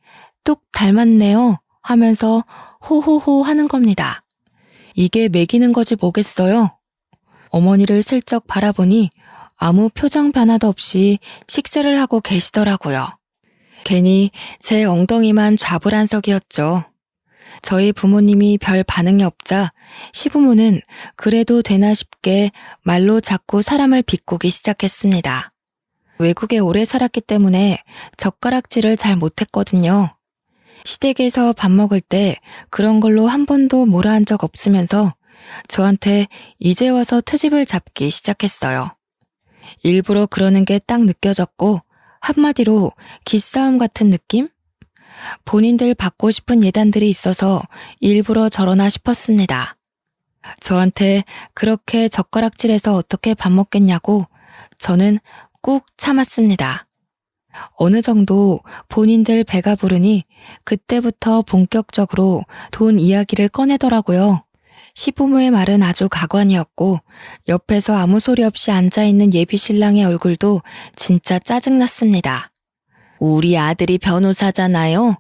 뚝 닮았네요 하면서 호호호 하는 겁니다. 이게 매기는 거지 뭐겠어요. 어머니를 슬쩍 바라보니 아무 표정 변화도 없이 식사를 하고 계시더라고요. 괜히 제 엉덩이만 좌불안석이었죠. 저희 부모님이 별 반응이 없자 시부모는 그래도 되나 싶게 말로 자꾸 사람을 비꼬기 시작했습니다. 외국에 오래 살았기 때문에 젓가락질을 잘 못했거든요. 시댁에서 밥 먹을 때 그런 걸로 한 번도 뭐라 한 적 없으면서 저한테 이제 와서 트집을 잡기 시작했어요. 일부러 그러는 게 딱 느껴졌고 한마디로 기싸움 같은 느낌? 본인들 받고 싶은 예단들이 있어서 일부러 저러나 싶었습니다. 저한테 그렇게 젓가락질해서 어떻게 밥 먹겠냐고 저는 꾹 참았습니다. 어느 정도 본인들 배가 부르니 그때부터 본격적으로 돈 이야기를 꺼내더라고요. 시부모의 말은 아주 가관이었고 옆에서 아무 소리 없이 앉아있는 예비 신랑의 얼굴도 진짜 짜증났습니다. 우리 아들이 변호사잖아요.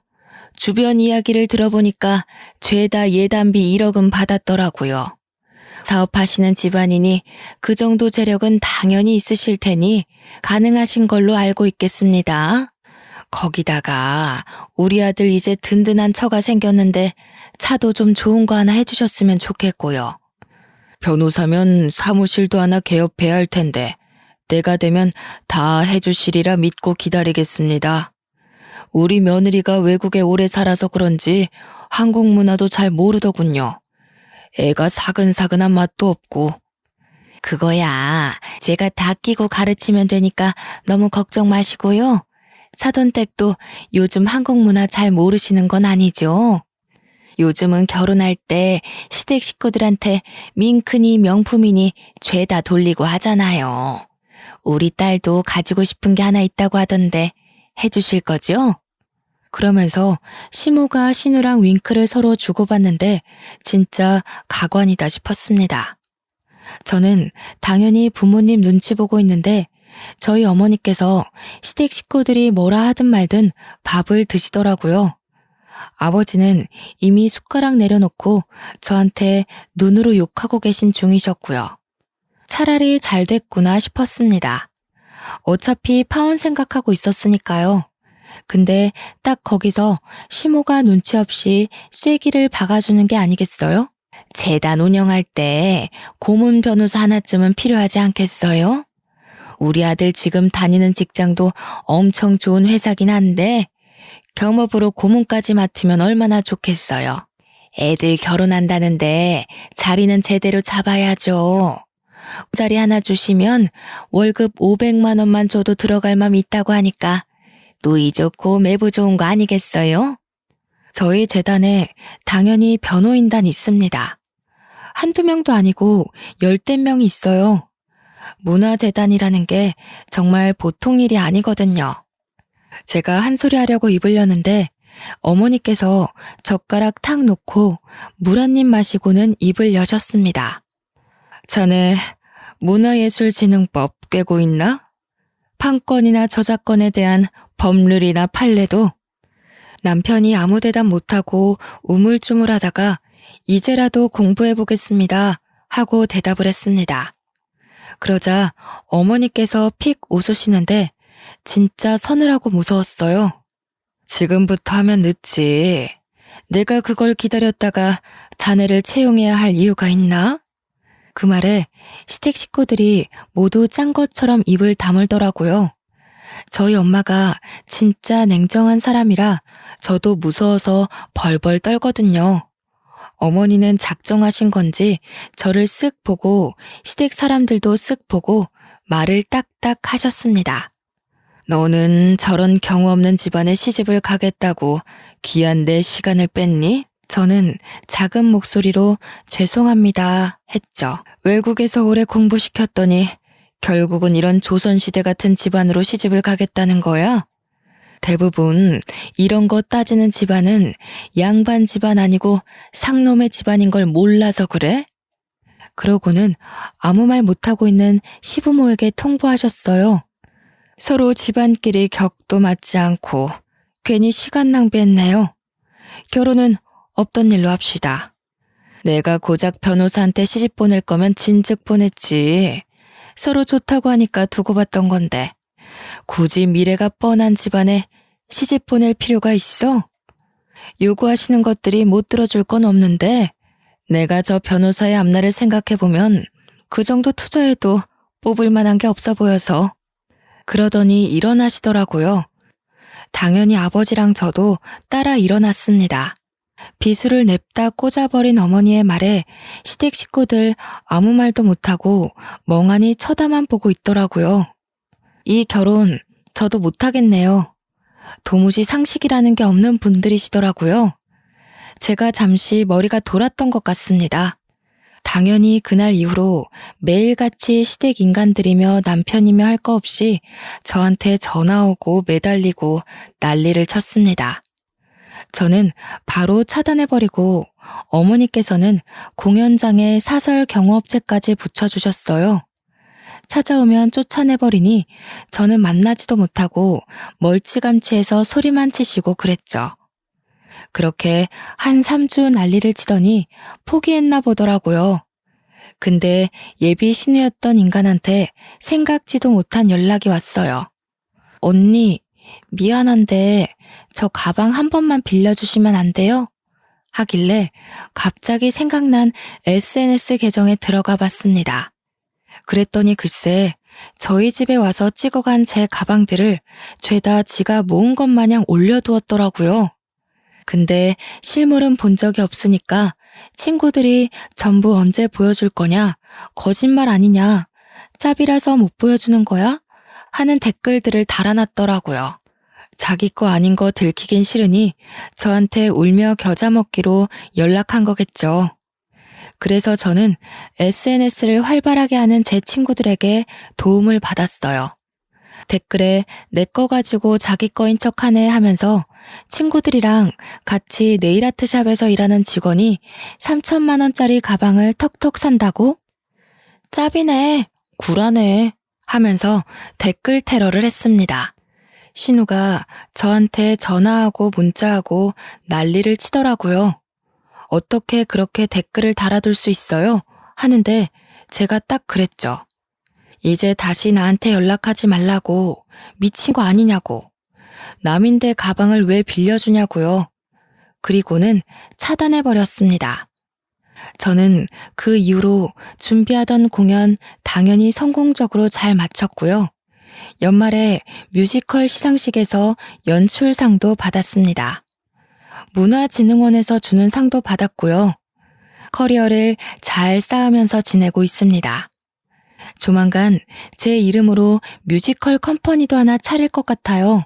주변 이야기를 들어보니까 죄다 예단비 1억은 받았더라고요. 사업하시는 집안이니 그 정도 재력은 당연히 있으실 테니 가능하신 걸로 알고 있겠습니다. 거기다가 우리 아들 이제 든든한 처가 생겼는데 차도 좀 좋은 거 하나 해주셨으면 좋겠고요. 변호사면 사무실도 하나 개업해야 할 텐데 때가 되면 다 해주시리라 믿고 기다리겠습니다. 우리 며느리가 외국에 오래 살아서 그런지 한국 문화도 잘 모르더군요. 애가 사근사근한 맛도 없고. 그거야 제가 다 끼고 가르치면 되니까 너무 걱정 마시고요. 사돈댁도 요즘 한국 문화 잘 모르시는 건 아니죠? 요즘은 결혼할 때 시댁 식구들한테 밍크니 명품이니 죄다 돌리고 하잖아요. 우리 딸도 가지고 싶은 게 하나 있다고 하던데 해주실 거죠? 그러면서 시모가 신우랑 윙크를 서로 주고받는데 진짜 가관이다 싶었습니다. 저는 당연히 부모님 눈치 보고 있는데 저희 어머니께서 시댁 식구들이 뭐라 하든 말든 밥을 드시더라고요. 아버지는 이미 숟가락 내려놓고 저한테 눈으로 욕하고 계신 중이셨고요. 차라리 잘 됐구나 싶었습니다. 어차피 파혼 생각하고 있었으니까요. 근데 딱 거기서 시모가 눈치 없이 쐐기를 박아주는 게 아니겠어요? 재단 운영할 때 고문 변호사 하나쯤은 필요하지 않겠어요? 우리 아들 지금 다니는 직장도 엄청 좋은 회사긴 한데 겸업으로 고문까지 맡으면 얼마나 좋겠어요. 애들 결혼한다는데 자리는 제대로 잡아야죠. 자리 하나 주시면 월급 500만 원만 줘도 들어갈 맘 있다고 하니까 누이 좋고 매부 좋은 거 아니겠어요? 저희 재단에 당연히 변호인단 있습니다. 한두 명도 아니고 10대 명이 있어요. 문화재단이라는 게 정말 보통 일이 아니거든요. 제가 한 소리 하려고 입을 여는데 어머니께서 젓가락 탁 놓고 물 한 입 마시고는 입을 여셨습니다. 자네 문화예술진흥법 꿰고 있나? 판권이나 저작권에 대한 법률이나 판례도. 남편이 아무 대답 못하고 우물쭈물하다가 이제라도 공부해보겠습니다 하고 대답을 했습니다. 그러자 어머니께서 픽 웃으시는데 진짜 서늘하고 무서웠어요. 지금부터 하면 늦지. 내가 그걸 기다렸다가 자네를 채용해야 할 이유가 있나? 그 말에 시댁 식구들이 모두 짠 것처럼 입을 다물더라고요. 저희 엄마가 진짜 냉정한 사람이라 저도 무서워서 벌벌 떨거든요. 어머니는 작정하신 건지 저를 쓱 보고 시댁 사람들도 쓱 보고 말을 딱딱 하셨습니다. 너는 저런 경우 없는 집안에 시집을 가겠다고 귀한 내 시간을 뺐니? 저는 작은 목소리로 죄송합니다 했죠. 외국에서 오래 공부시켰더니 결국은 이런 조선시대 같은 집안으로 시집을 가겠다는 거야? 대부분 이런 거 따지는 집안은 양반 집안 아니고 상놈의 집안인 걸 몰라서 그래? 그러고는 아무 말 못하고 있는 시부모에게 통보하셨어요. 서로 집안끼리 격도 맞지 않고 괜히 시간 낭비했네요. 결혼은 없던 일로 합시다. 내가 고작 변호사한테 시집 보낼 거면 진즉 보냈지. 서로 좋다고 하니까 두고 봤던 건데 굳이 미래가 뻔한 집안에 시집 보낼 필요가 있어? 요구하시는 것들이 못 들어줄 건 없는데 내가 저 변호사의 앞날을 생각해보면 그 정도 투자해도 뽑을 만한 게 없어 보여서. 그러더니 일어나시더라고요. 당연히 아버지랑 저도 따라 일어났습니다. 비수를 냅다 꽂아버린 어머니의 말에 시댁 식구들 아무 말도 못하고 멍하니 쳐다만 보고 있더라고요. 이 결혼 저도 못하겠네요. 도무지 상식이라는 게 없는 분들이시더라고요. 제가 잠시 머리가 돌았던 것 같습니다. 당연히 그날 이후로 매일같이 시댁 인간들이며 남편이며 할 거 없이 저한테 전화 오고 매달리고 난리를 쳤습니다. 저는 바로 차단해버리고 어머니께서는 공연장에 사설 경호업체까지 붙여주셨어요. 찾아오면 쫓아내버리니 저는 만나지도 못하고 멀찌감치해서 소리만 치시고 그랬죠. 그렇게 한 3주 난리를 치더니 포기했나 보더라고요. 근데 예비 신우였던 인간한테 생각지도 못한 연락이 왔어요. 언니, 미안한데 저 가방 한 번만 빌려주시면 안 돼요? 하길래 갑자기 생각난 SNS 계정에 들어가 봤습니다. 그랬더니 글쎄 저희 집에 와서 찍어간 제 가방들을 죄다 지가 모은 것 마냥 올려두었더라고요. 근데 실물은 본 적이 없으니까 친구들이 전부 언제 보여줄 거냐, 거짓말 아니냐, 짭이라서 못 보여주는 거야? 하는 댓글들을 달아놨더라고요. 자기 거 아닌 거 들키긴 싫으니 저한테 울며 겨자 먹기로 연락한 거겠죠. 그래서 저는 SNS를 활발하게 하는 제 친구들에게 도움을 받았어요. 댓글에 내 거 가지고 자기 거인 척하네 하면서 친구들이랑 같이 네일아트샵에서 일하는 직원이 3천만 원짜리 가방을 턱턱 산다고? 짭이네, 구라네 하면서 댓글 테러를 했습니다. 신우가 저한테 전화하고 문자하고 난리를 치더라고요. 어떻게 그렇게 댓글을 달아둘 수 있어요? 하는데 제가 딱 그랬죠. 이제 다시 나한테 연락하지 말라고. 미친 거 아니냐고. 남인데 가방을 왜 빌려주냐고요. 그리고는 차단해버렸습니다. 저는 그 이후로 준비하던 공연 당연히 성공적으로 잘 마쳤고요. 연말에 뮤지컬 시상식에서 연출상도 받았습니다. 문화진흥원에서 주는 상도 받았고요. 커리어를 잘 쌓으면서 지내고 있습니다. 조만간 제 이름으로 뮤지컬 컴퍼니도 하나 차릴 것 같아요.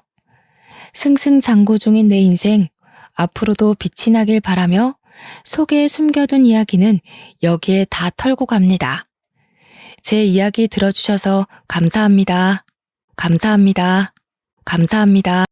승승장구 중인 내 인생, 앞으로도 빛이 나길 바라며 속에 숨겨둔 이야기는 여기에 다 털고 갑니다. 제 이야기 들어주셔서 감사합니다. 감사합니다. 감사합니다.